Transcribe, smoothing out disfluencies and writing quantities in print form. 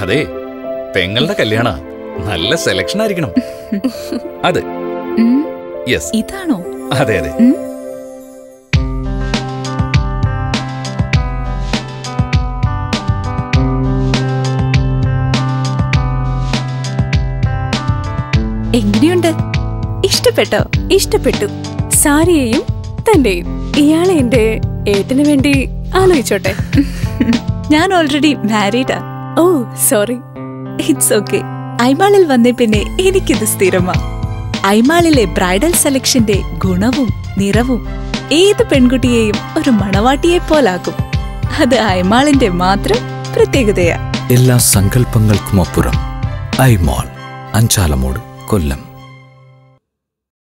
അതെ, പെങ്ങളുടെ കല്യാണ, നല്ല സെലക്ഷൻ ആയിരിക്കണം. അതെ, യെസ്, ഇതാണോ? അതെ അതെ. എങ്ങനെയുണ്ട്? ഇഷ്ടപ്പെട്ടോ? ഇഷ്ടപ്പെട്ടു. സാരിയെയും തന്റെയും. ഇയാളെ എന്റെ ഏട്ടന് വേണ്ടി ആലോചിച്ചോട്ടെ. ഞാൻ ഓൾറെഡി മാരീഡാ. Oh sorry. It's okay. ഐമാളിൽ വന്നേ പിന്നെ എനിക്കിത് സ്ഥിരമാ. ഐമാളിലെ ബ്രൈഡൽ സെലക്ഷന്റെ ഗുണവും നിറവും ഏത് പെൺകുട്ടിയെയും ഒരു മണവാട്ടിയെ പോലാക്കും. അത് ഐമാളിന്റെ മാത്രം പ്രത്യേകതയാ. എല്ലാ സങ്കല്പങ്ങൾക്കുമപ്പുറം ഐമാൾ, അഞ്ചാലമൂട്, കൊല്ലം.